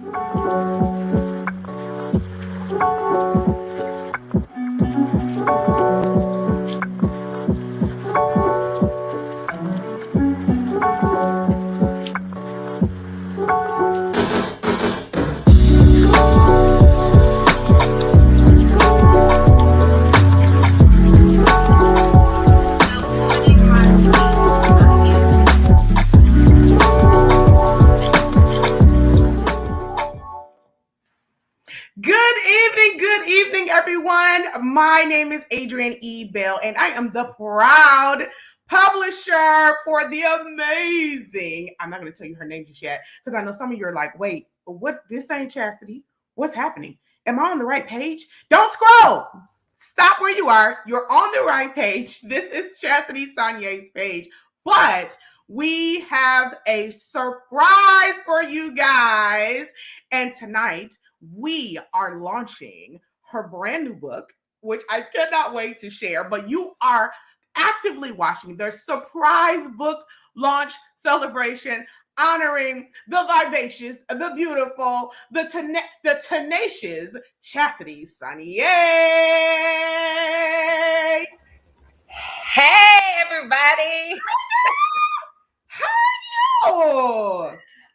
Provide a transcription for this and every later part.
Good evening, everyone. My name is Adrienne E. Bell, and I am the proud publisher for the amazing. I'm not going to tell you her name just yet because I know some of you are like, wait, what? This ain't Chastity. What's happening? Am I on the right page? Don't scroll. Stop where you are. You're on the right page. This is Chastity Sonye's page, but we have a surprise for you guys. And tonight, we are launching her brand new book, which I cannot wait to share, but you are actively watching their surprise book launch celebration honoring the vivacious, the beautiful, the tenacious Chastity Sonye. Hey, everybody.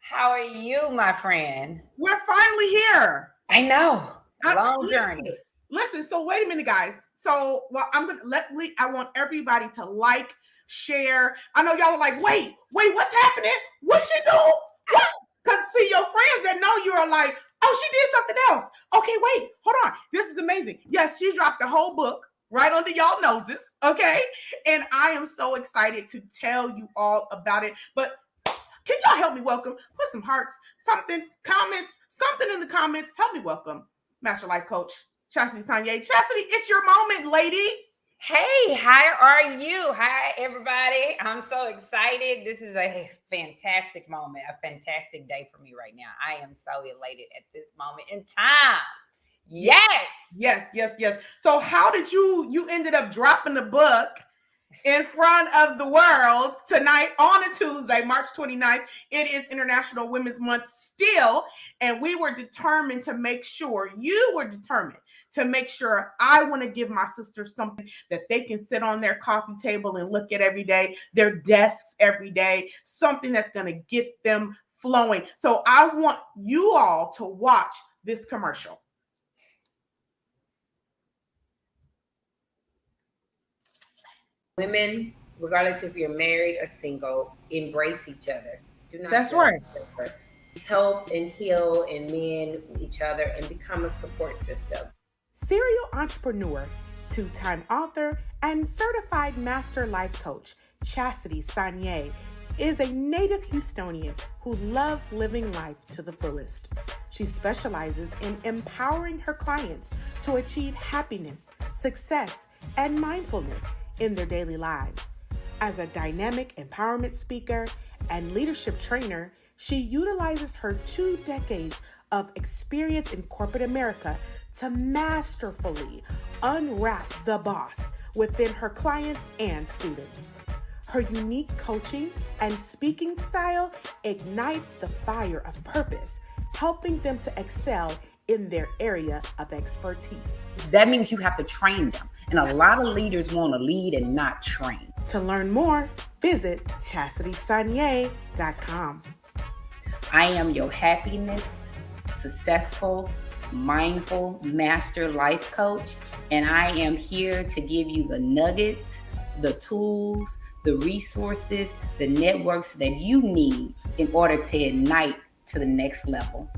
How are you, my friend? We're finally here. I know. Long journey. Listen, so wait a minute, guys. So, I want everybody to like, share. I know y'all are like, wait, what's happening? What she do? What? Because see, your friends that know you are like, oh, she did something else. Okay, wait, hold on. This is amazing. Yes, she dropped the whole book right under y'all noses. Okay. And I am so excited to tell you all about it. But can y'all help me welcome? Put some hearts, something in the comments. Help me welcome Master Life Coach Chastity Sonye. Chastity, it's your moment, lady. Hey, how are you? Hi, everybody. I'm so excited. This is a fantastic moment, a fantastic day for me right now. I am so elated at this moment in time. Yes. So how did you ended up dropping the book in front of the world tonight on a Tuesday, March 29th. It is International Women's Month still, and we were determined to make sure, you were determined to make sure I want to give my sisters something that they can sit on their coffee table and look at every day, their desks every day, something that's going to get them flowing. So I want you all to watch this commercial. Women, regardless if you're married or single, embrace each other. Do not. That's right. Help and heal and mend each other and become a support system. Serial entrepreneur, two-time author, and certified master life coach, Chastity Sonye is a native Houstonian who loves living life to the fullest. She specializes in empowering her clients to achieve happiness, success, and mindfulness in their daily lives. As a dynamic empowerment speaker and leadership trainer, she utilizes her 2 decades of experience in corporate America to masterfully unwrap the boss within her clients and students. Her unique coaching and speaking style ignites the fire of purpose, helping them to excel in their area of expertise. That means you have to train them. And a lot of leaders want to lead and not train. To learn more, visit ChastitySonye.com. I am your happiness, successful, mindful master life coach. And I am here to give you the nuggets, the tools, the resources, the networks that you need in order to ignite to the next level.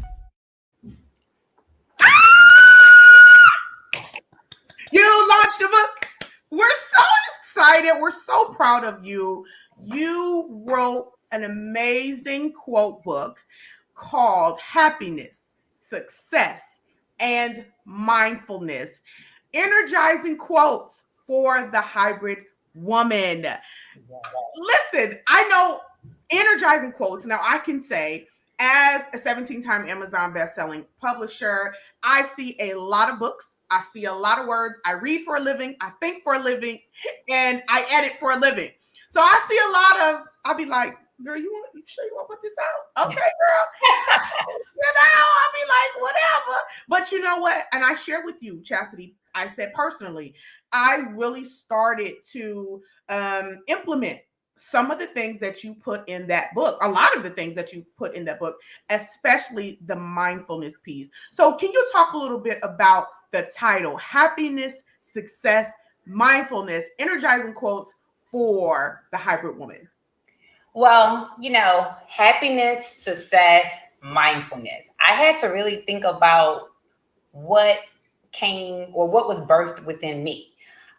You launched a book. We're so excited. We're so proud of you. You wrote an amazing quote book called Happiness, Success, and Mindfulness. Energizing quotes for the hybrid woman. Listen, I know energizing quotes. Now I can say, as a 17-time Amazon bestselling publisher, I see a lot of books. I see a lot of words. I read for a living. I think for a living, and I edit for a living. So I see a lot of, I'll be like, girl, you sure you want to put this out? Okay, girl. I mean, like, whatever. But you know what? And I share with you, Chastity, I said personally, I really started to implement some of the things that you put in that book, a lot of the things that you put in that book, especially the mindfulness piece. So, can you talk a little bit about the title, Happiness, Success, Mindfulness, energizing quotes for the hybrid woman? Well, happiness, success, mindfulness. I had to really think about what came or what was birthed within me.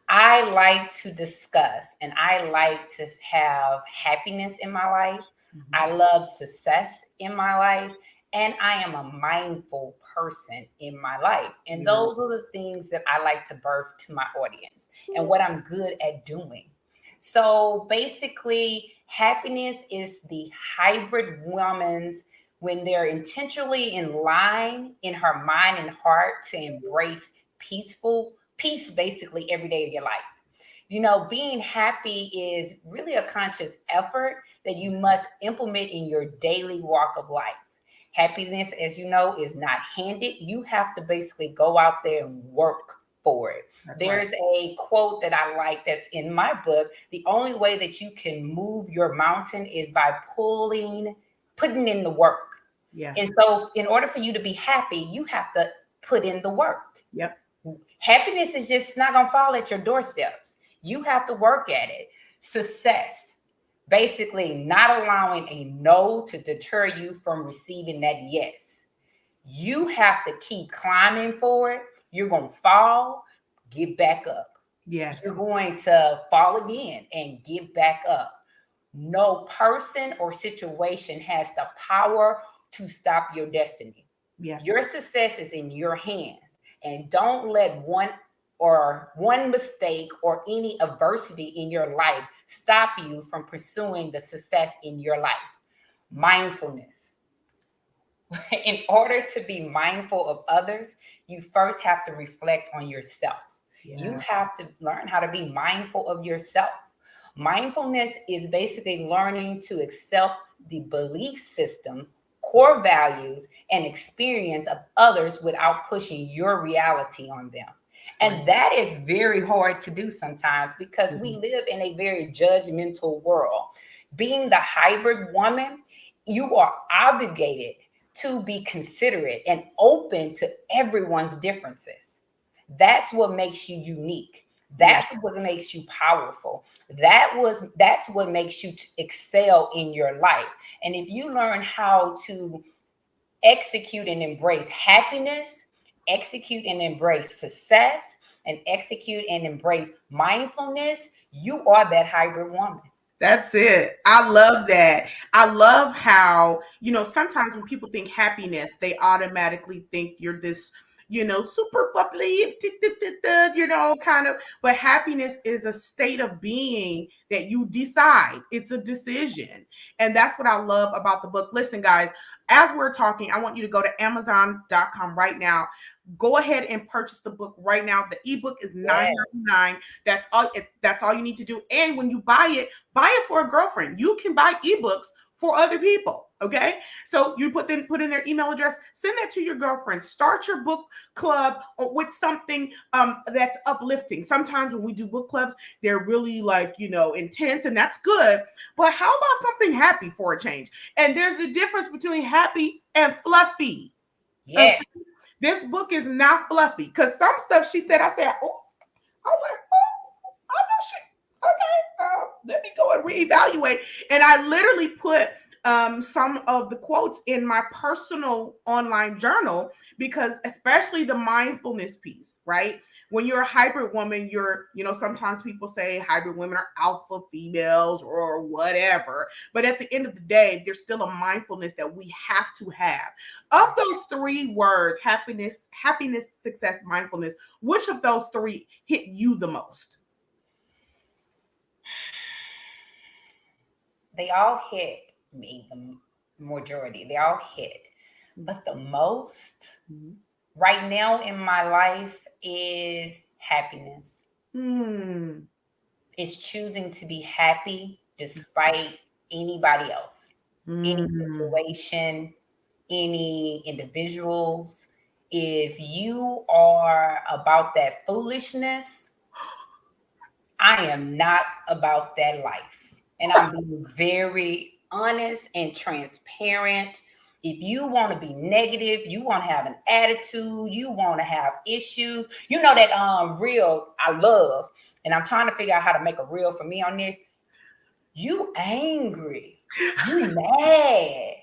I like to discuss and I like to have happiness in my life. I love success in my life. And I am a mindful person in my life. And Yeah. those are the things that I like to birth to my audience and what I'm good at doing. So basically, happiness is the hybrid woman's when they're intentionally in line in her mind and heart to embrace peace basically every day of your life. Being happy is really a conscious effort that you must implement in your daily walk of life. Happiness, as you know, is not handed. You have to basically go out there and work for it. That's There's right. a quote that I like that's in my book. The only way that you can move your mountain is by putting in the work. Yeah. And so, in order for you to be happy, you have to put in the work. Yep. Happiness is just not going to fall at your doorsteps. You have to work at it. Success, basically, not allowing a no to deter you from receiving that yes. You have to keep climbing for it. You're going to fall, get back up. Yes. You're going to fall again and get back up. No person or situation has the power to stop your destiny. Yeah. Your success is in your hands. And don't let one mistake or any adversity in your life stop you from pursuing the success in your life. Mindfulness. In order to be mindful of others, you first have to reflect on yourself. Yeah. You have to learn how to be mindful of yourself. Mindfulness is basically learning to accept the belief system, core values, and experience of others without pushing your reality on them. And that is very hard to do sometimes because we live in a very judgmental world. Being the hybrid woman, you are obligated to be considerate and open to everyone's differences. That's what makes you unique. That's what makes you powerful. That's what makes you excel in your life. And if you learn how to execute and embrace happiness, execute and embrace success, and execute and embrace mindfulness, you are that hybrid woman. That's it. I love that. I love how, sometimes when people think happiness, they automatically think you're this, super bubbly, kind of. But happiness is a state of being that you decide. It's a decision. And that's what I love about the book. Listen, guys, as we're talking, I want you to go to Amazon.com right now. Go ahead and purchase the book right now. The ebook is $9.99. That's all. That's all you need to do. And when you buy it for a girlfriend. You can buy ebooks for other people. Okay, so you put in their email address, send that to your girlfriend. Start your book club with something that's uplifting. Sometimes when we do book clubs, they're really intense, and that's good. But how about something happy for a change? And there's a difference between happy and fluffy. Yes. This book is not fluffy because some stuff she said, I said, oh, I was like, oh, I know she, okay, let me go and reevaluate. And I literally put some of the quotes in my personal online journal because, especially the mindfulness piece, right? When you're a hybrid woman, sometimes people say hybrid women are alpha females or whatever. But at the end of the day, there's still a mindfulness that we have to have. Of those three words, happiness, success, mindfulness, which of those three hit you the most? They all hit me, the majority. They all hit. But the most right now in my life is happiness. It's choosing to be happy despite anybody else, any Mm. situation, any individuals. If you are about that foolishness, I am not about that life. And I'm being very honest and transparent. If you want to be negative, you want to have an attitude, you want to have issues, you know that reel I love, and I'm trying to figure out how to make a reel for me on this. You angry, you mad,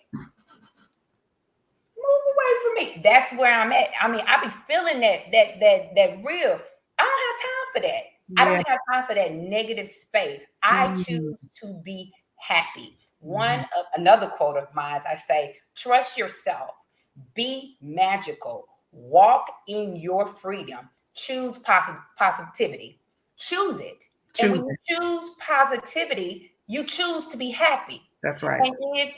move away from me. That's where I'm at. I mean, I be feeling that real. I don't have time for that. I Yeah. don't have time for that negative space. I Mm. choose to be happy. Mhm. Another quote of mine, I say, trust yourself, be magical, walk in your freedom, choose positivity, choose it. And when Choose you it. choose positivity, you choose to be happy. That's right. And if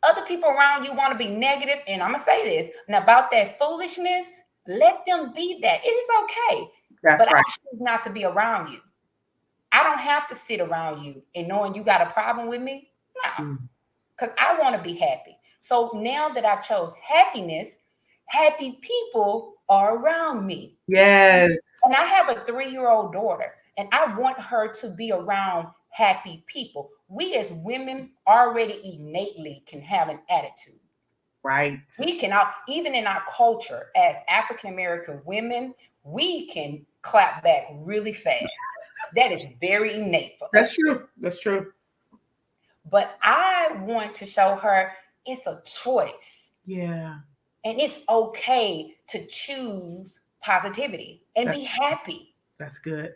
other people around you want to be negative, and I'm gonna say this, and about that foolishness, let them be that. It is okay. That's But I right. choose not to be around you. I don't have to sit around you and knowing you got a problem with me. No, Mm. because I want to be happy. So now that I chose happiness, happy people are around me. Yes. And I have a 3-year-old daughter, and I want her to be around happy people. We as women already innately can have an attitude. Right. We can, even in our culture as African American women, we can clap back really fast. That is very innate for That's us. true. That's true. But I want to show her it's a choice. Yeah. And it's okay to choose positivity and That's be happy. that's good.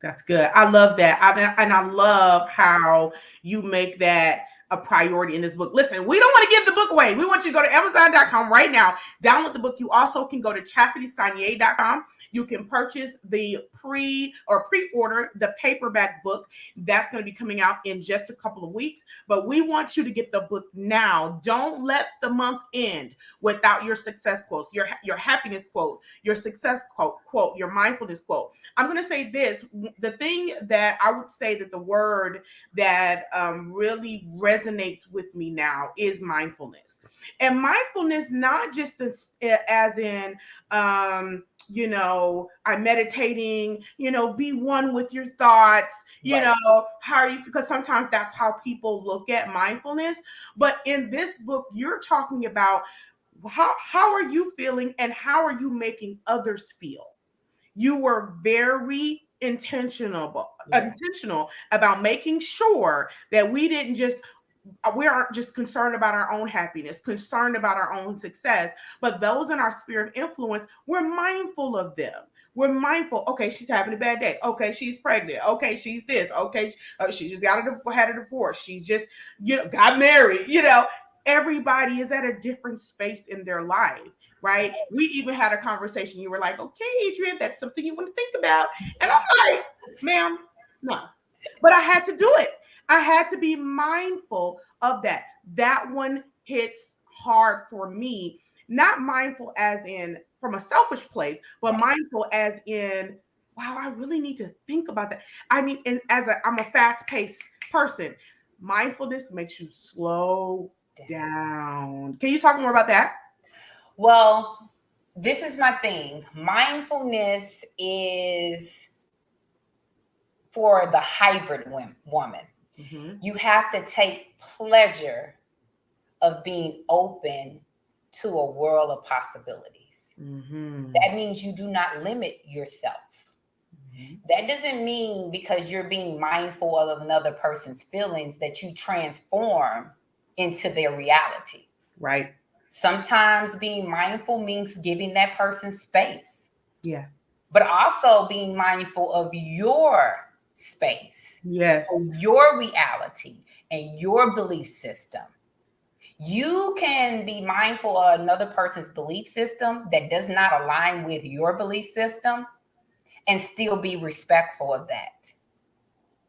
That's good. I love that. And I love how you make that a priority in this book. Listen, we don't want to give the book away. We want you to go to Amazon.com right now, download the book. You also can go to ChastitySonier.com. You can purchase the pre-order the paperback book. That's going to be coming out in just a couple of weeks. But we want you to get the book now. Don't let the month end without your success quotes, your happiness quote, your success quote, your mindfulness quote. I'm going to say this. The thing that I would say that the word that really resonates with me now is mindfulness. And mindfulness, not just this, as in, I'm meditating, be one with your thoughts, Right. how are you, because sometimes that's how people look at mindfulness. But in this book, you're talking about how are you feeling and how are you making others feel. You were very intentional about making sure that we aren't just concerned about our own happiness, concerned about our own success, but those in our sphere of influence, we're mindful of them. We're mindful. Okay, she's having a bad day. Okay, she's pregnant. Okay, she's this. Okay, she just had a divorce. She just got married. Everybody is at a different space in their life, right? We even had a conversation. You were like, okay, Adrian, that's something you want to think about. And I'm like, ma'am, no. But I had to do it. I had to be mindful of that. That one hits hard for me. Not mindful as in from a selfish place, but mindful as in, wow, I really need to think about that. I mean, and I'm a fast-paced person. Mindfulness makes you slow down. Can you talk more about that? Well, this is my thing. Mindfulness is for the hybrid woman. Mm-hmm. You have to take pleasure of being open to a world of possibilities. Mm-hmm. That means you do not limit yourself. Mm-hmm. That doesn't mean because you're being mindful of another person's feelings that you transform into their reality. Right. Sometimes being mindful means giving that person space. Yeah. But also being mindful of your space. Yes. Your reality and your belief system. You can be mindful of another person's belief system that does not align with your belief system and still be respectful of that.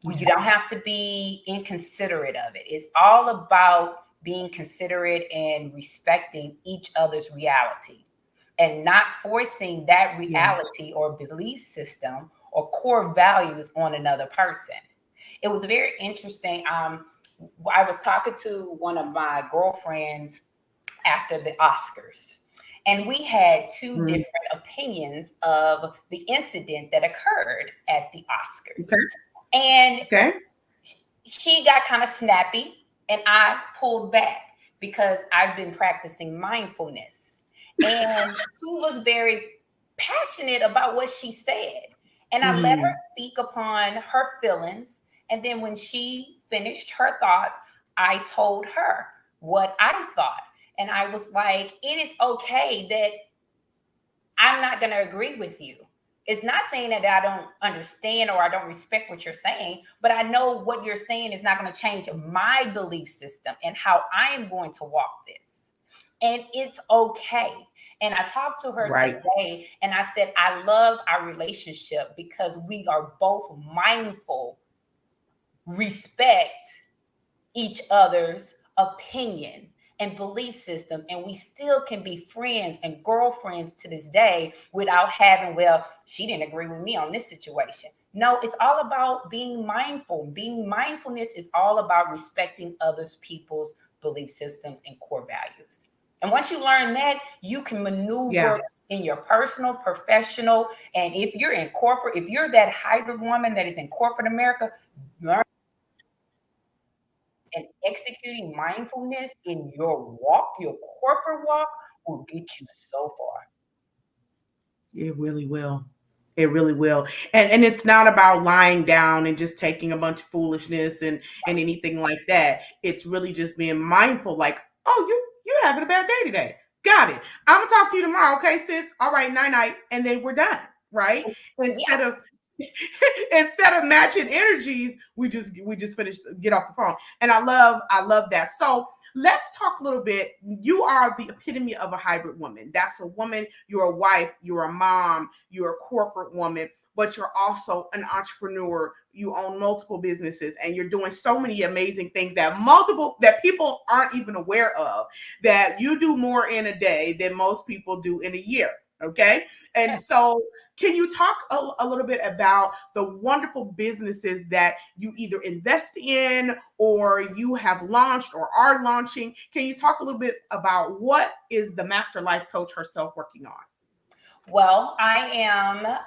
Yeah. You don't have to be inconsiderate of it. It's all about being considerate and respecting each other's reality and not forcing that reality or belief system or core values on another person. It was very interesting. I was talking to one of my girlfriends after the Oscars, and we had two Mm, different opinions of the incident that occurred at the Oscars. okay. And Okay. she got kind of snappy, and I pulled back because I've been practicing mindfulness. And she was very passionate about what she said. And I let her Mhm. speak upon her feelings. And then when she finished her thoughts, I told her what I thought. And I was like, it is okay that I'm not going to agree with you. It's not saying that I don't understand or I don't respect what you're saying, but I know what you're saying is not going to change my belief system and how I am going to walk this. And it's okay. And I talked to her Right. today and I said, I love our relationship because we are both mindful, respect each other's opinion and belief system, and we still can be friends and girlfriends to this day without having, well, she didn't agree with me on this situation. No, it's all about being mindful. Being mindfulness is all about respecting others people's belief systems and core values. And once you learn that, you can Yeah. maneuver in your personal, professional, and if you're in corporate, if you're that hybrid woman that is in corporate America, learn and executing mindfulness in your walk, your corporate walk, will get you so far. It really will. It really will. And it's not about lying down and just taking a bunch of foolishness and anything like that. It's really just being mindful, like, oh, you having a bad day today. Got it. I'm gonna talk to you tomorrow, okay, sis? All right, night night, and then we're done, right? Yeah. Instead of instead of matching energies, we just finish get off the phone. And I love that. So let's talk a little bit. You are the epitome of a hybrid woman. That's a woman, you're a wife, you're a mom, you're a corporate woman, but you're also an entrepreneur. You own multiple businesses and you're doing so many amazing things that people aren't even aware of, that you do more in a day than most people do in a year. Okay. And so can you talk a little bit about the wonderful businesses that you either invest in or you have launched or are launching? Can you talk a little bit about what is the Master Life Coach herself working on? Well, I am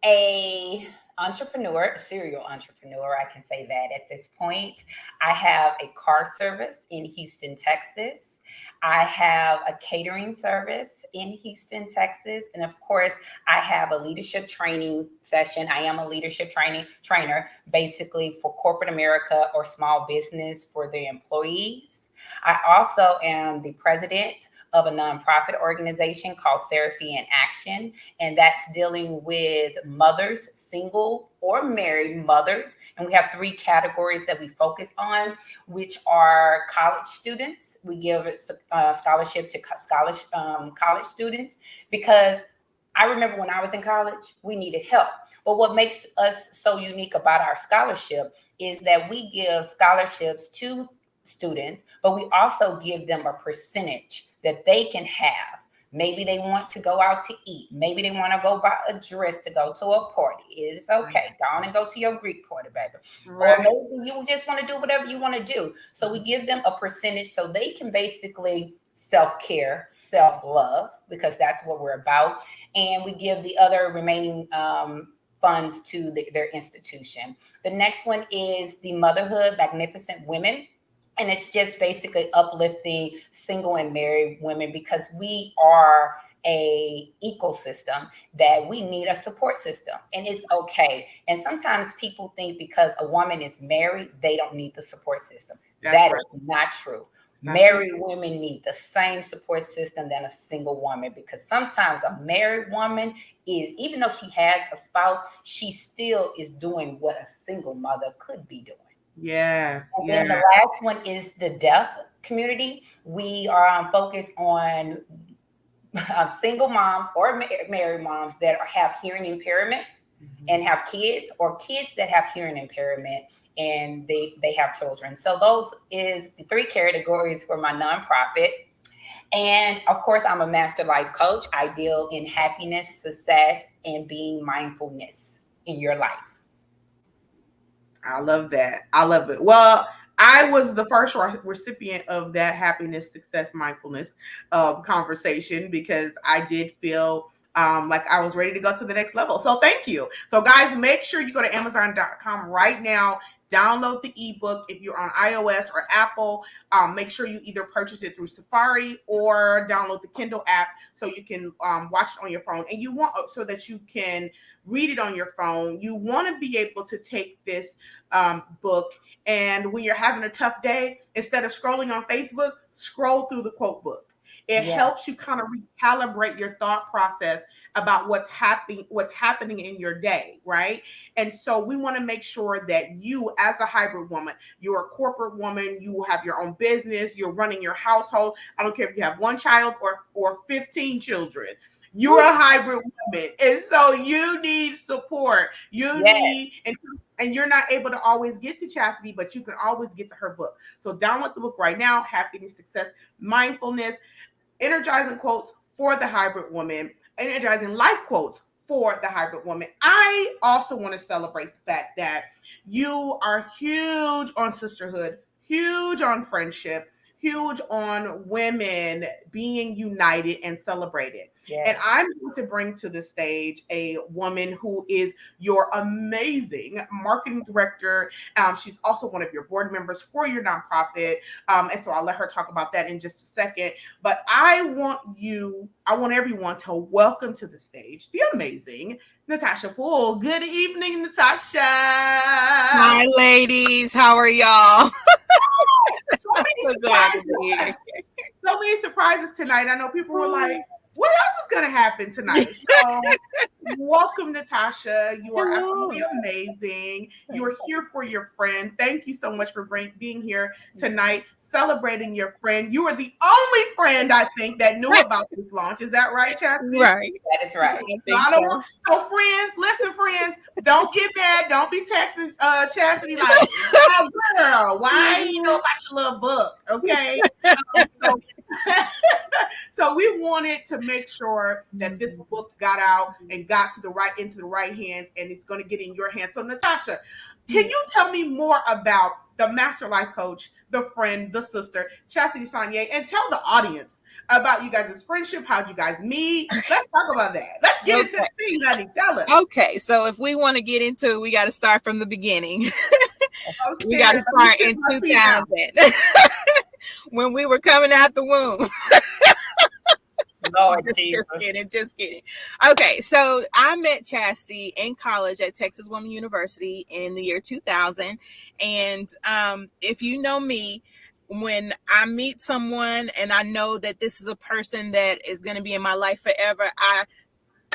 a entrepreneur, a serial entrepreneur, I can say that at this point. I have a car service in Houston, Texas. I have a catering service in Houston, Texas, and of course, I have a leadership training session. I am a leadership training trainer basically for corporate America or small business for the employees. I also am the president of a nonprofit organization called Seraphie in Action, and that's dealing with mothers, single or married mothers. And we have three categories that we focus on, which are college students. We give a scholarship to college students because I remember when I was in college, we needed help. But what makes us so unique about our scholarship is that we give scholarships to students, but we also give them a percentage that they can have. Maybe they want to go out to eat. Maybe they want to go buy a dress to go to a party. It is okay. Go on and go to your Greek party, baby. Or Right. maybe you just want to do whatever you want to do. So we give them a percentage so they can basically self-care, self-love, because that's what we're about. And we give the other remaining funds to their institution. The next one is the Motherhood Magnificent Women, and it's just basically uplifting single and married women because we are a ecosystem that we need a support system, and it's okay. And sometimes people think because a woman is married they don't need the support system. That's That right. is not true. It's not true. Married women need the same support system than a single woman, because sometimes a married woman is, even though she has a spouse, she still is doing what a single mother could be doing. Yes. And then the Yeah. last one is the deaf community. We are focused on single moms or married moms that have hearing impairment and have kids, or kids that have hearing impairment and they have children. So those is the three categories for my nonprofit. And of course, I'm a master life coach. I deal in happiness, success, and being mindfulness in your life. I love that. I love it. Well, I was the first recipient of that happiness, success, mindfulness conversation because I did feel like I was ready to go to the next level. So thank you. So guys, make sure you go to Amazon.com right now. Download the ebook if you're on iOS or Apple. Make sure you either purchase it through Safari or download the Kindle app so you can watch it on your phone. And you want so that you can read it on your phone. You want to be able to take this book, and when you're having a tough day, instead of scrolling on Facebook, scroll through the quote book. It helps you kind of recalibrate your thought process about what's happening in your day, right? And so we want to make sure that you, as a hybrid woman, you're a corporate woman, you have your own business, you're running your household. I don't care if you have one child or 15 children. You're a hybrid woman, and so you need support. You need, and you're not able to always get to Chastity, but you can always get to her book. So download the book right now. Happiness, Success, Mindfulness, energizing quotes for the hybrid woman, energizing life quotes for the hybrid woman. I also want to celebrate the fact that you are huge on sisterhood, huge on friendship, huge on women being united and celebrated. And I'm going to bring to the stage a woman who is your amazing marketing director. She's also one of your board members for your nonprofit. And so I'll let her talk about that in just a second. But I want everyone to welcome to the stage the amazing Natasha Poole. Good evening, Natasha. Hi, ladies. How are y'all? So many surprises tonight. I know people were like, what else is going to happen tonight? So welcome, Natasha. You are absolutely amazing. You are here for your friend. Thank you so much for being here tonight, celebrating your friend. You are the only friend, I think, that knew about this launch. Is that right, Chastity? Right. That is right. So friends, listen, friends, don't get mad. Don't be texting Chastity like, oh, girl, why do you know about your little book? Okay. So we wanted to make sure that this book got out and got to into the right hands, and it's going to get in your hands. So Natasha, can you tell me more about the Master Life Coach, the friend, the sister, Chastity Sonnier, and tell the audience about you guys' friendship? How'd you guys meet? Let's talk about that. Let's get into the thing, honey. Tell us. Okay, so if we want to get into it, we got to start from the beginning. We got to start in 2000 when we were coming out the womb. Lord just kidding. Okay, so I met Chastity in college at Texas Woman University in the year 2000. And if you know me, when I meet someone and I know that this is a person that is going to be in my life forever, I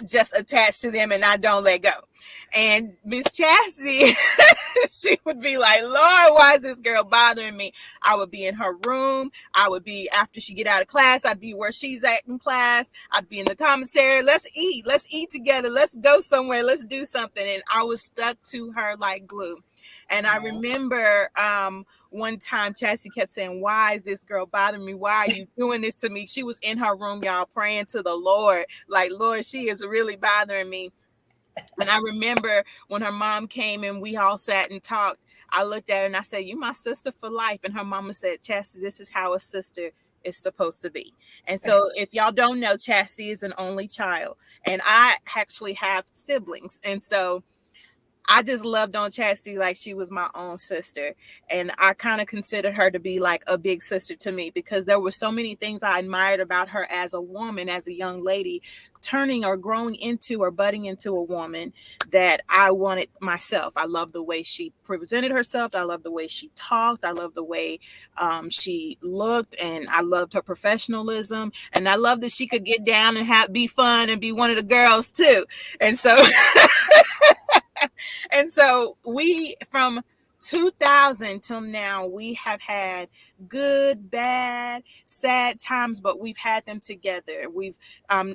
just attach to them and I don't let go. And Miss Chastity, she would be like, Lord, why is this girl bothering me? I would be in her room. I would be, after she get out of class, I'd be where she's at in class. I'd be in the commissary. Let's eat together. Let's go somewhere. Let's do something. And I was stuck to her like glue. And I remember one time Chastity kept saying, why is this girl bothering me? Why are you doing this to me? She was in her room, y'all, praying to the Lord. Like, Lord, she is really bothering me. And I remember when her mom came and we all sat and talked, I looked at her and I said, you're my sister for life. And her mama said, Chastity, this is how a sister is supposed to be. And so if y'all don't know, Chastity is an only child. And I actually have siblings. And so I just loved on Chastity like she was my own sister. And I kind of considered her to be like a big sister to me because there were so many things I admired about her as a woman, as a young lady, turning or growing into or budding into a woman that I wanted myself. I loved the way she presented herself. I loved the way she talked. I loved the way she looked, and I loved her professionalism. And I loved that she could get down and be fun and be one of the girls too. And so and so we, from 2000 till now, we have had good, bad, sad times, but we've had them together. We've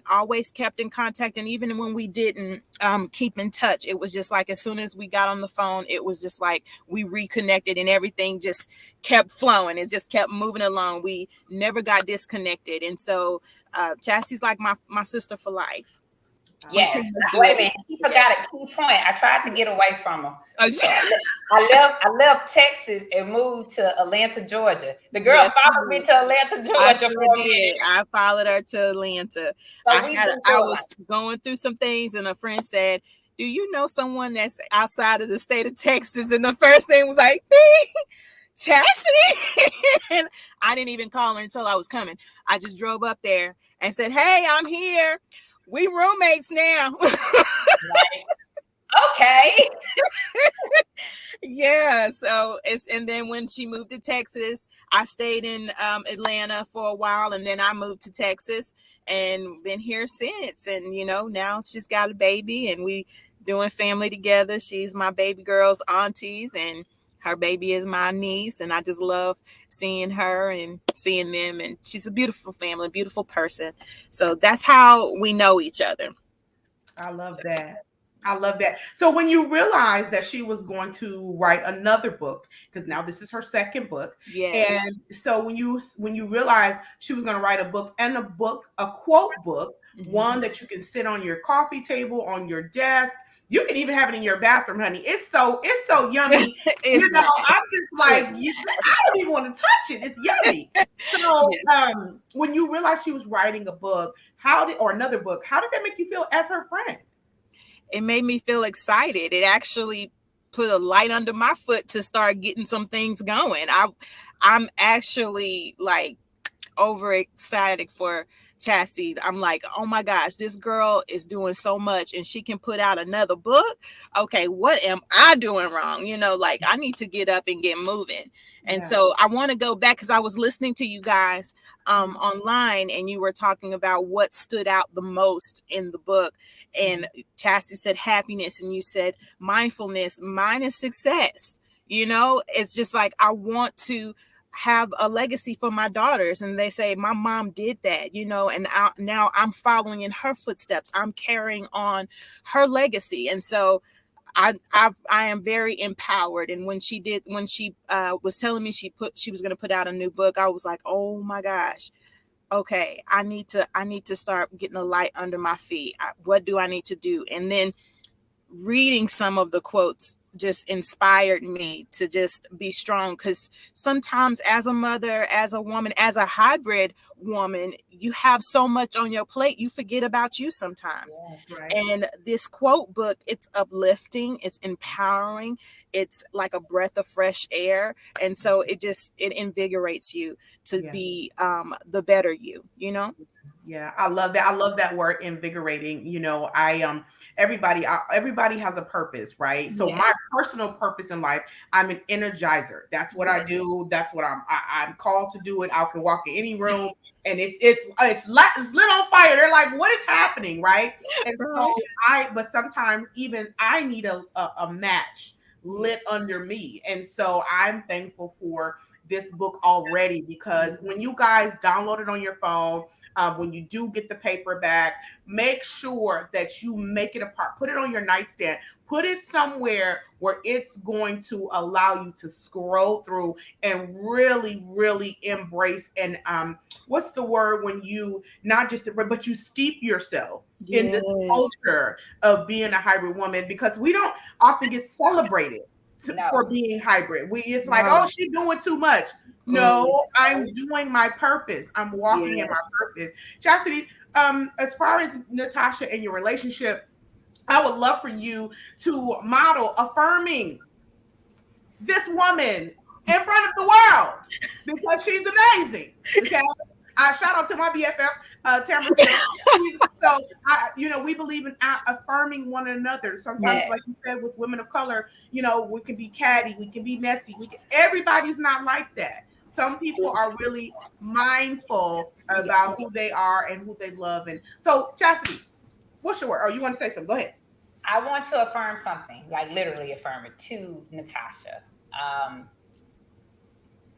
always kept in contact. And even when we didn't keep in touch, it was just like as soon as we got on the phone, it was just like we reconnected and everything just kept flowing. It just kept moving along. We never got disconnected. And so Chastity's like my sister for life. Yes. Let's do Wait a it. minute. He forgot a key point. I tried to get away from him. Oh, So I left Texas and moved to Atlanta, Georgia. The girl yes, you followed me did. to Atlanta, I Georgia sure for a did. minute. I followed her to Atlanta. So we been I doing was going through some things, and a friend said, "Do you know someone that's outside of the state of Texas?" And the first thing was like, "Me, Chastity." And I didn't even call her until I was coming. I just drove up there and said, "Hey, I'm here. We roommates now." right. Okay. Yeah, so it's, and then when she moved to Texas, I stayed in Atlanta for a while, and then I moved to Texas and been here since. And now she's got a baby, and we doing family together. She's my baby girl's aunties, and her baby is my niece, and I just love seeing her and seeing them. And she's a beautiful family, beautiful person. So that's how we know each other. I love that. I love that. So when you realized that she was going to write another book, because now this is her second book, Yes. and so when you realized she was going to write a book, and a quote book, Mhm. one that you can sit on your coffee table, on your desk. You can even have it in your bathroom, honey. It's so yummy. It's not. I'm just like, It's I don't even want to touch it. It's yummy. So Yes. when you realized she was writing a book, or another book, how did that make you feel as her friend? It made me feel excited. It actually put a light under my foot to start getting some things going. I'm actually like overexcited for Chastity. I'm like, oh my gosh, this girl is doing so much, and she can put out another book. Okay, what am I doing wrong? Like, I need to get up and get moving. And Yeah. so I want to go back, because I was listening to you guys online, and you were talking about what stood out the most in the book. And Chastity said happiness, and you said mindfulness. Mine is success. It's just like, I want to have a legacy for my daughters, and they say my mom did that, and now I'm following in her footsteps. I'm carrying on her legacy. And so I am very empowered. And when she was telling me she was going to put out a new book, I was like, oh my gosh, okay, I need to start getting a light under my feet. What do I need to do? And then reading some of the quotes just inspired me to just be strong, because sometimes as a mother, as a woman, as a hybrid woman, you have so much on your plate, you forget about you sometimes. Yeah, right. And this quote book, it's uplifting, it's empowering, it's like a breath of fresh air. And so it invigorates you to be the better you. Yeah, I love that. I love that word, invigorating. Everybody has a purpose, right? So my personal purpose in life, I'm an energizer. That's what I do. That's what I'm called to do it. I can walk in any room and it's lit on fire. They're like, what is happening, right? And so but sometimes even I need a match lit under me. And so I'm thankful for this book already, because when you guys download it on your phone, when you do get the paperback, make sure that you make it a part. Put it on your nightstand. Put it somewhere where it's going to allow you to scroll through and really, really embrace. And what's the word when you not just but you steep yourself in this culture of being a hybrid woman, because we don't often get celebrated for being hybrid. It's like, oh, she's doing too much. No, I'm doing my purpose. I'm walking in my purpose. Chastity, as far as Natasha and your relationship, I would love for you to model affirming this woman in front of the world, because she's amazing. Okay. Shout out to my BFF, Tamara. So we believe in affirming one another. Sometimes, like you said, with women of color, we can be catty, we can be messy. Everybody's not like that. Some people are really mindful about who they are and who they love. And so, Chastity, what's your word? Oh, you want to say something? Go ahead. I want to affirm something, like literally affirm it to Natasha.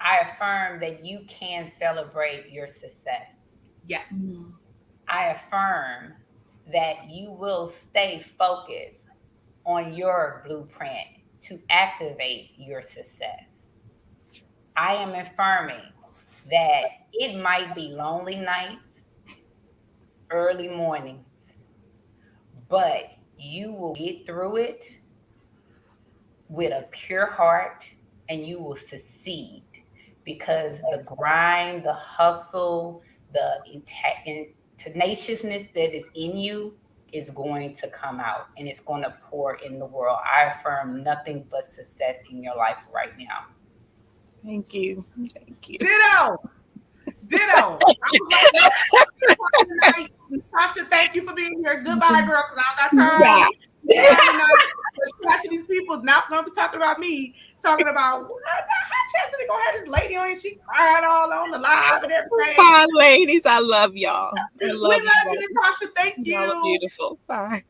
I affirm that you can celebrate your success. Yes. I affirm that you will stay focused on your blueprint to activate your success. I am affirming that it might be lonely nights, early mornings, but you will get through it with a pure heart and you will succeed, because the grind, the hustle, the tenaciousness that is in you is going to come out and it's going to pour in the world. I affirm nothing but success in your life right now. Thank you. Thank you. Ditto. I was like, Tasha, thank you for being here. Goodbye, girl, because I don't got time. These people's not going to be talking about me, talking about how Chastity gonna have this lady on and she crying all on the live and everything. Bye, ladies. I love y'all. We love you, Natasha. Thank you. Y'all are beautiful. Bye.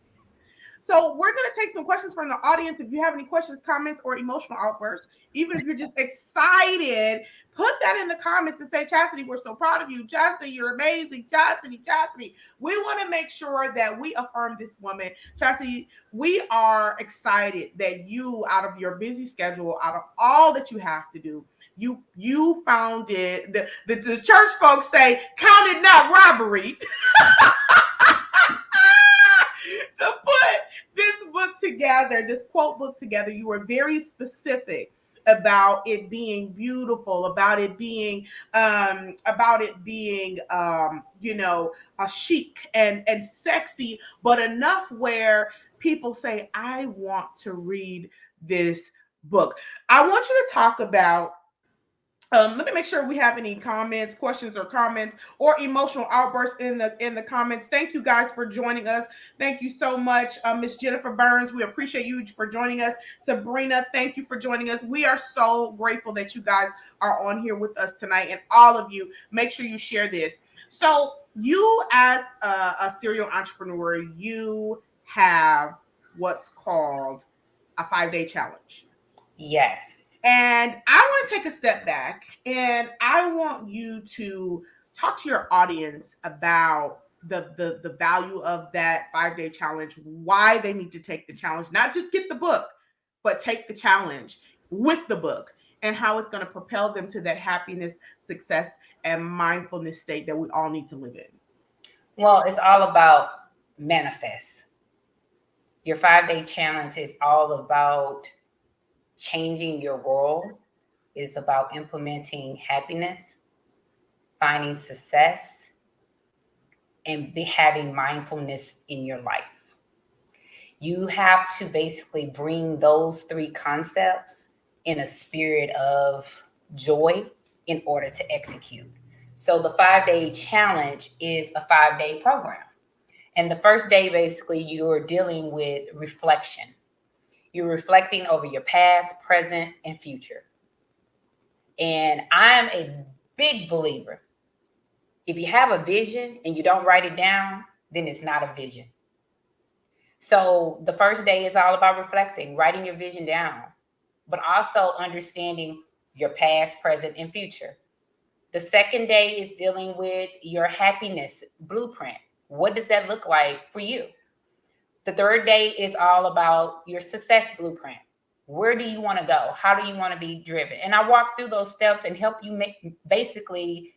So we're going to take some questions from the audience. If you have any questions, comments, or emotional outbursts, even if you're just excited, put that in the comments and say, Chastity, we're so proud of you. Chastity, you're amazing. Chastity. We want to make sure that we affirm this woman. Chastity, we are excited that you, out of your busy schedule, out of all that you have to do, you found it. The church folks say, count it not robbery. To put this book together, this quote book together. You were very specific about it being beautiful, about it being chic and sexy, but enough where people say, I want to read this book. I want you to talk about, let me make sure we have any questions or emotional outbursts in the comments. Thank you guys for joining us. Thank you so much, Miss Jennifer Burns. We appreciate you for joining us. Sabrina, thank you for joining us. We are so grateful that you guys are on here with us tonight, and all of you, make sure you share this. So you, as a serial entrepreneur, you have what's called a 5-day challenge. Yes. And I want to take a step back and I want you to talk to your audience about the value of that 5-day challenge, why they need to take the challenge, not just get the book, but take the challenge with the book, and how it's going to propel them to that happiness, success, and mindfulness state that we all need to live in. Well, it's all about manifest. Your 5-day challenge is all about changing your world. Is about implementing happiness, finding success, and having mindfulness in your life. You have to basically bring those 3 concepts in a spirit of joy in order to execute. So the 5-day challenge is a 5-day program. And the first day, basically, you're dealing with reflection. You're reflecting over your past, present, and future. And I'm a big believer. If you have a vision and you don't write it down, then it's not a vision. So the first day is all about reflecting, writing your vision down, but also understanding your past, present, and future. The second day is dealing with your happiness blueprint. What does that look like for you? The third day is all about your success blueprint. Where do you want to go? How do you want to be driven? And I walk through those steps and help you basically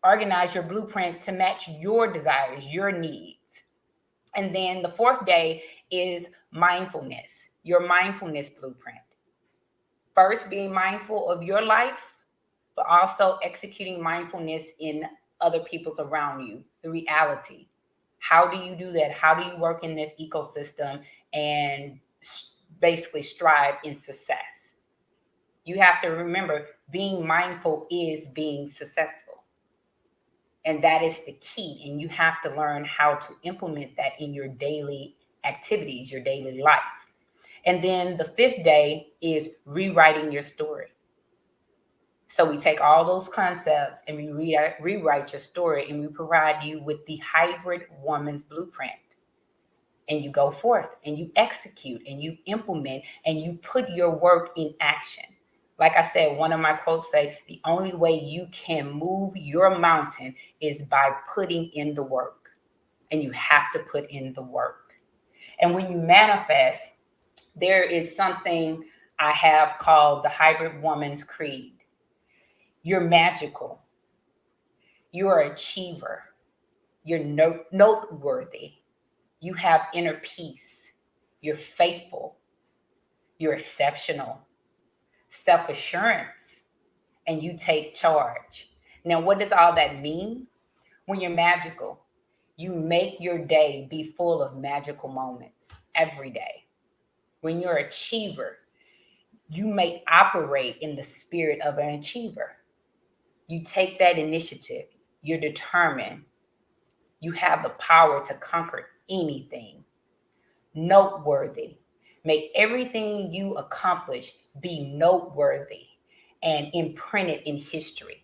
organize your blueprint to match your desires, your needs. And then the fourth day is mindfulness, your mindfulness blueprint. First, being mindful of your life, but also executing mindfulness in other people's around you, the reality. How do you do that? How do you work in this ecosystem and basically strive in success? You have to remember, being mindful is being successful. And that is the key. And you have to learn how to implement that in your daily activities, your daily life. And then the 5th day is rewriting your story. So we take all those concepts and we rewrite your story, and we provide you with the hybrid woman's blueprint. And you go forth and you execute and you implement and you put your work in action. Like I said, one of my quotes say, the only way you can move your mountain is by putting in the work. And you have to put in the work. And when you manifest, there is something I have called the hybrid woman's creed. You're magical. You're an achiever. You're noteworthy. You have inner peace. You're faithful. You're exceptional. Self-assurance. And you take charge. Now, what does all that mean? When you're magical, you make your day be full of magical moments every day. When you're an achiever, you may operate in the spirit of an achiever. You take that initiative. You're determined. You have the power to conquer anything. Noteworthy. Make everything you accomplish be noteworthy and imprinted in history.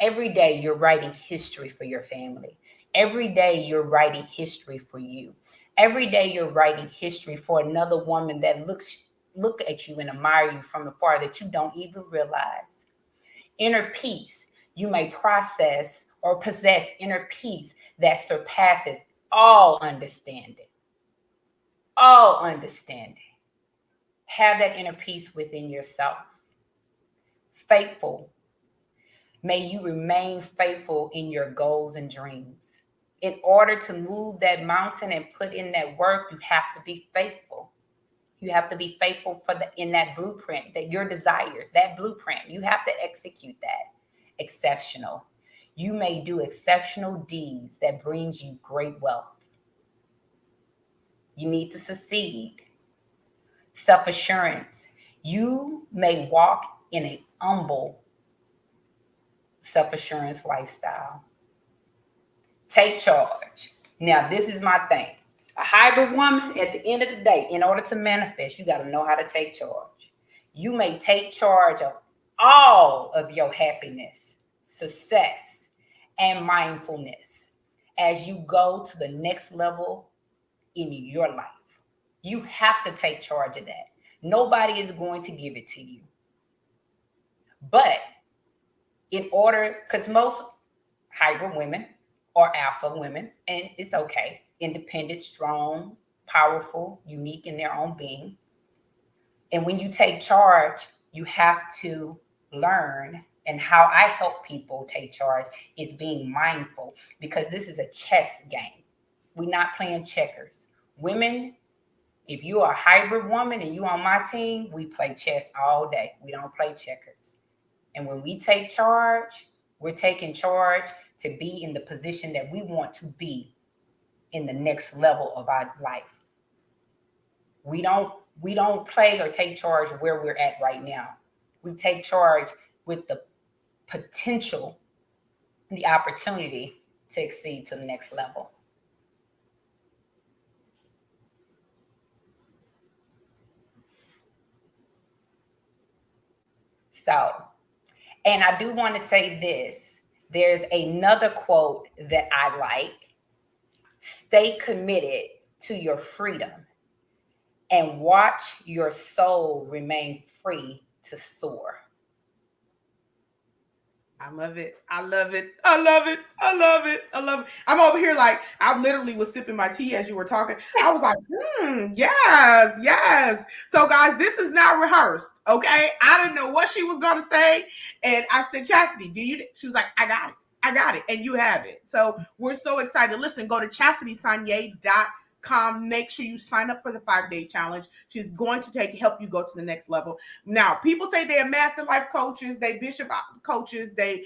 Every day you're writing history for your family. Every day you're writing history for you. Every day you're writing history for another woman that look at you and admire you from afar that you don't even realize. Inner peace. You may process or possess inner peace that surpasses all understanding. All understanding. Have that inner peace within yourself. Faithful. May you remain faithful in your goals and dreams. In order to move that mountain and put in that work, you have to be faithful. You have to be faithful in that blueprint, that your desires, that blueprint, you have to execute that. Exceptional. You may do exceptional deeds that brings you great wealth. You need to succeed. Self-assurance. You may walk in a humble self-assurance lifestyle. Take charge. Now, this is my thing. A hybrid woman, at the end of the day, in order to manifest, you got to know how to take charge. You may take charge of all of your happiness, success, and mindfulness as you go to the next level in your life. You have to take charge of that. Nobody is going to give it to you. But in order, because most hybrid women are alpha women, and it's okay, independent, strong, powerful, unique in their own being. And when you take charge, you have to learn. And how I help people take charge is being mindful, because this is a chess game. We're not playing checkers. Women, if you are a hybrid woman and you on my team, we play chess all day. We don't play checkers. And when we take charge, we're taking charge to be in the position that we want to be in the next level of our life. We don't play or take charge where we're at right now. We take charge with the potential, the opportunity to exceed to the next level. So, and I do want to say this. There's another quote that I like. Stay committed to your freedom and watch your soul remain free to soar. I love it. I love it. I love it. I love it. I love it. I'm over here like, I literally was sipping my tea as you were talking. I was like, yes, yes. So guys, this is not rehearsed, okay? I didn't know what she was going to say. And I said, Chastity, do you? She was like, I got it. I got it. And you have it. So we're so excited. Listen, go to ChastitySonnier.com. Make sure you sign up for the 5-day challenge. She's going to help you go to the next level. Now, people say they are master life coaches, they bishop coaches, they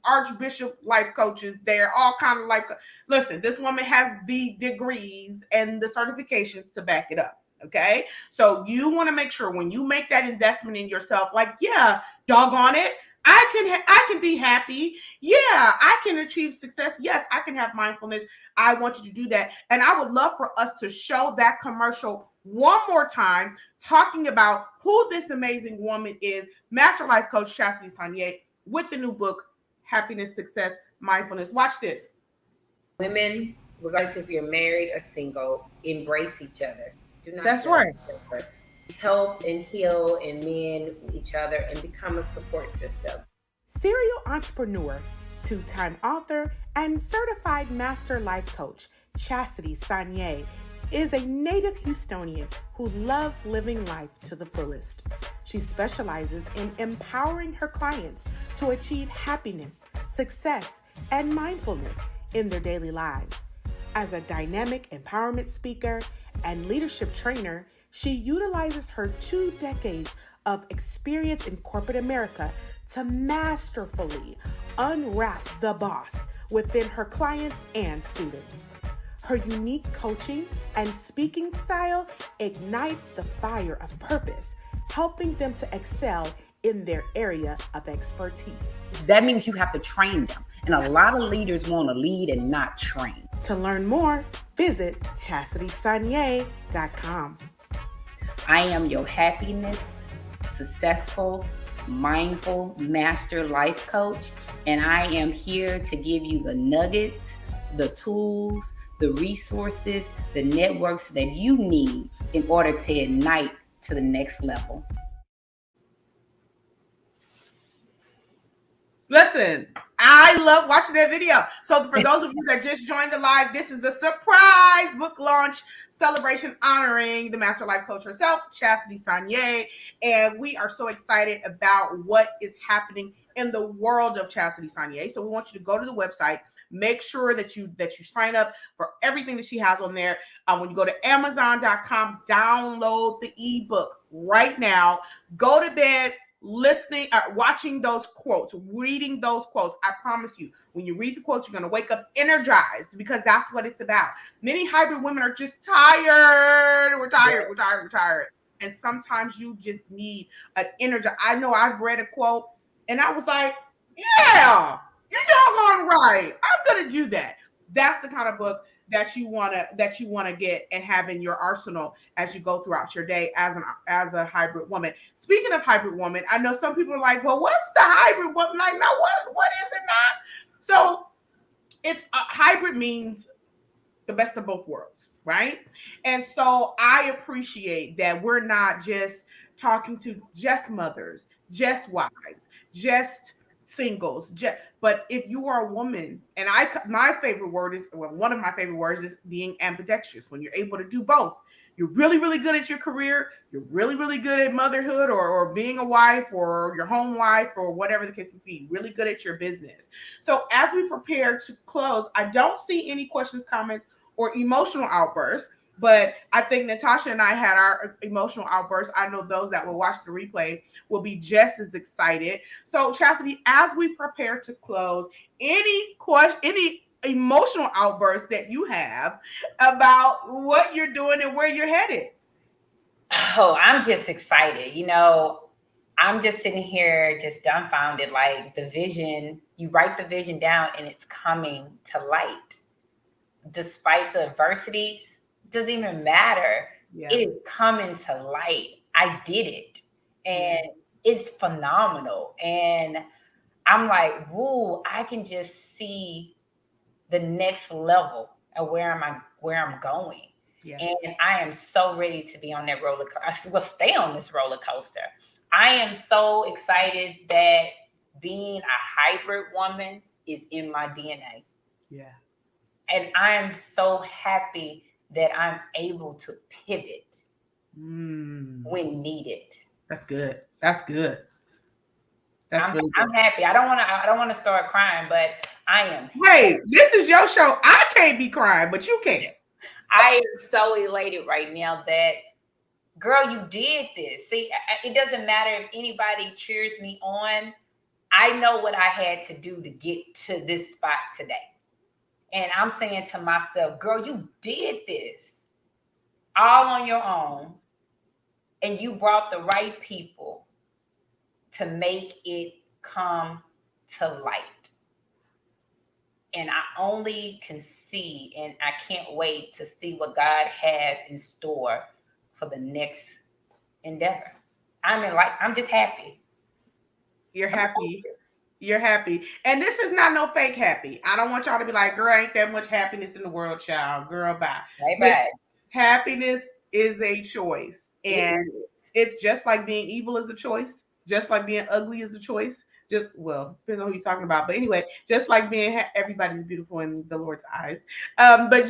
archbishop life coaches. They're all kind of like, listen, this woman has the degrees and the certifications to back it up. Okay. So you want to make sure when you make that investment in yourself, like, yeah, doggone it, I can be happy. Yeah, I can achieve success. Yes, I can have mindfulness. I want you to do that. And I would love for us to show that commercial one more time, talking about who this amazing woman is, Master Life Coach Chastity Sonnier, with the new book, Happiness, Success, Mindfulness. Watch this. Women, regardless if you're married or single, embrace each other. Do not. That's right. Help and heal and mend each other and become a support system. Serial entrepreneur, 2-time author, and certified master life coach, Chastity Sonnier is a native Houstonian who loves living life to the fullest. She specializes in empowering her clients to achieve happiness, success, and mindfulness in their daily lives. As a dynamic empowerment speaker and leadership trainer, she utilizes her 2 decades of experience in corporate America to masterfully unwrap the boss within her clients and students. Her unique coaching and speaking style ignites the fire of purpose, helping them to excel in their area of expertise. That means you have to train them. And a lot of leaders want to lead and not train. To learn more, visit ChastitySonier.com. I am your happiness, successful, mindful master life coach, and I am here to give you the nuggets, the tools, the resources, the networks that you need in order to ignite to the next level. Listen, I love watching that video. So for those of you that just joined the live, this is the surprise book launch celebration honoring the master life coach herself, Chastity Sonier. And we are so excited about what is happening in the world of Chastity Sonier. So we want you to go to the website, make sure that you sign up for everything that she has on there. When you go to Amazon.com, download the ebook right now. Go to bed listening, watching those quotes, reading those quotes. I promise you, when you read the quotes, you're going to wake up energized, because that's what it's about. Many hybrid women are just tired. We're tired. And sometimes you just need an energy. I know I've read a quote and I was like, yeah, you're doggone right. I'm going to do that. That's the kind of book that you want to get and have in your arsenal as you go throughout your day as a hybrid woman. Speaking of hybrid woman, I know some people are like, well, what's the hybrid woman? Like, now what is it not? So it's hybrid means the best of both worlds, right? And so I appreciate that we're not just talking to just mothers, just wives, just singles, but if you are a woman, and my favorite word is, well, one of my favorite words is being ambidextrous. When you're able to do both, you're really, really good at your career, you're really, really good at motherhood or being a wife or your home wife or whatever the case may be, really good at your business. So as we prepare to close, I don't see any questions, comments, or emotional outbursts. But I think Natasha and I had our emotional outbursts. I know those that will watch the replay will be just as excited. So Chastity, as we prepare to close, any emotional outbursts that you have about what you're doing and where you're headed? Oh, I'm just excited. I'm just sitting here just dumbfounded, like the vision, you write the vision down and it's coming to light. Despite the adversities, doesn't even matter. Yeah. It is coming to light. I did it. And it's phenomenal. And I'm like, woo, I can just see the next level of where I'm going. Yeah. And I am so ready to be on that roller coaster. Well, stay on this roller coaster. I am so excited that being a hybrid woman is in my DNA. Yeah. And I am so happy that I'm able to pivot when needed. That's good. I'm happy. I don't want to start crying, but I am. Hey, this is your show. I can't be crying, but you can. I am so elated right now that, girl, you did this. See, it doesn't matter if anybody cheers me on. I know what I had to do to get to this spot today. And I'm saying to myself, girl, you did this all on your own. And you brought the right people to make it come to light. And I only can see, and I can't wait to see what God has in store for the next endeavor. I'm just happy. You're happy. You're happy. And this is not no fake happy. I don't want y'all to be like, girl, ain't that much happiness in the world, child. Girl, bye. Bye. Happiness is a choice. And it's just like being evil is a choice. Just like being ugly is a choice. Depends on who you're talking about. But anyway, just like being everybody's beautiful in the Lord's eyes. But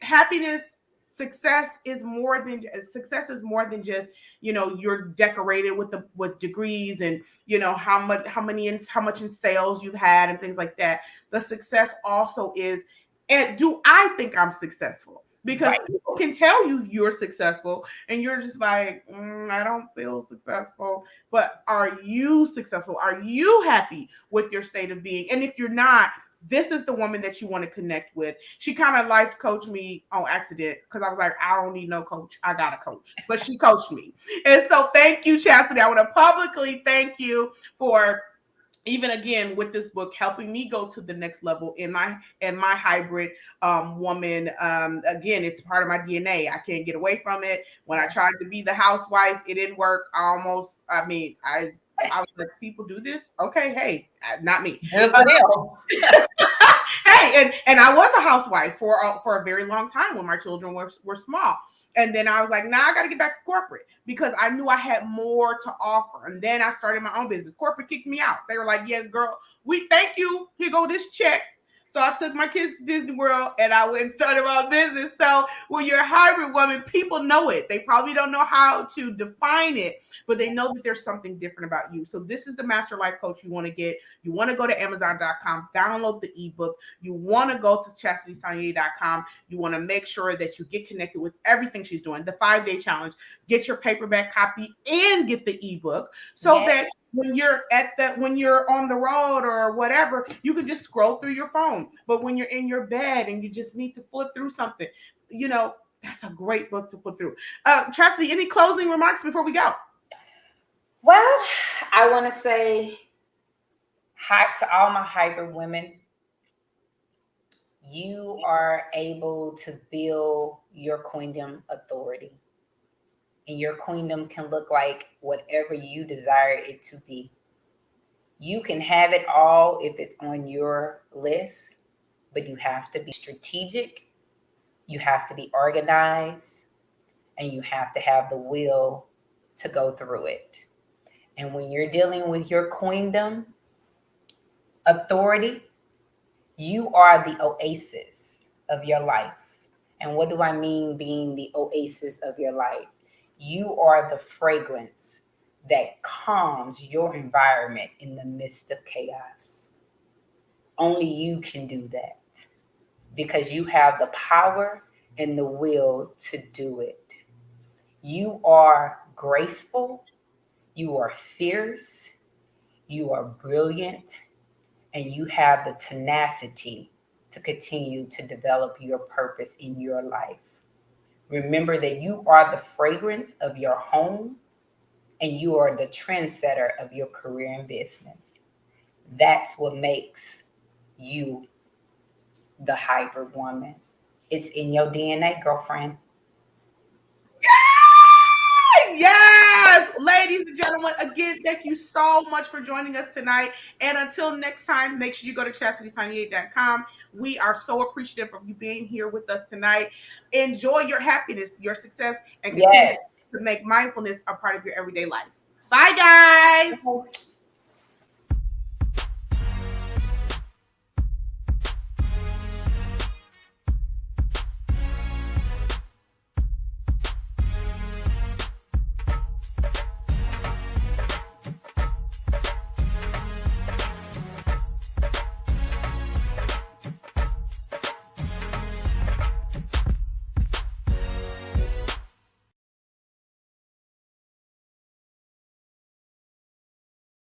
happiness, success is more than just, you know, you're decorated with degrees and, you know, how much in sales you've had and things like that. The success also is, and do I think I'm successful? Because Right. people can tell you you're successful and you're just like, I don't feel successful. But are you successful? Are you happy with your state of being? And if you're not, this is the woman that you want to connect with. She kind of life coached me on accident because I was like, I don't need no coach. I got a coach. But she coached me. And so thank you, Chastity. I want to publicly thank you for, even again with this book, helping me go to the next level in my hybrid woman. Again, it's part of my DNA. I can't get away from it. When I tried to be the housewife, it didn't work. I was like, people do this. Okay, hey, not me. Hey, and I was a housewife for a very long time when my children were small. And then I was like, I got to get back to corporate because I knew I had more to offer. And then I started my own business. Corporate kicked me out. They were like, yeah, girl, we thank you. Here go this check. So I took my kids to Disney World and I went and started my business. So when you're a hybrid woman, people know it. They probably don't know how to define it, but they know that there's something different about you. So this is the Master Life Coach you want to get. You want to go to Amazon.com, download the ebook. You want to go to ChastitySonier.com. You want to make sure that you get connected with everything she's doing. The 5-day challenge, get your paperback copy and get the ebook so that when you're on the road or whatever, you can just scroll through your phone. But when you're in your bed and you just need to flip through something, you know, that's a great book to flip through. Chastity, any closing remarks before we go? Well, I want to say hi to all my hybrid women. You are able to build your queendom authority. And your queendom can look like whatever you desire it to be. You can have it all if it's on your list, but you have to be strategic, you have to be organized, and you have to have the will to go through it. And when you're dealing with your queendom authority, you are the oasis of your life. And what do I mean being the oasis of your life? You are the fragrance that calms your environment in the midst of chaos. Only you can do that because you have the power and the will to do it. You are graceful, you are fierce, you are brilliant, and you have the tenacity to continue to develop your purpose in your life. Remember that you are the fragrance of your home and you are the trendsetter of your career and business. That's what makes you the hybrid woman. It's in your DNA, girlfriend. Yes, ladies and gentlemen, again, thank you so much for joining us tonight. And until next time, make sure you go to ChastitySonier.com. We are so appreciative of you being here with us tonight. Enjoy your happiness, your success, and continue to make mindfulness a part of your everyday life. Bye, guys.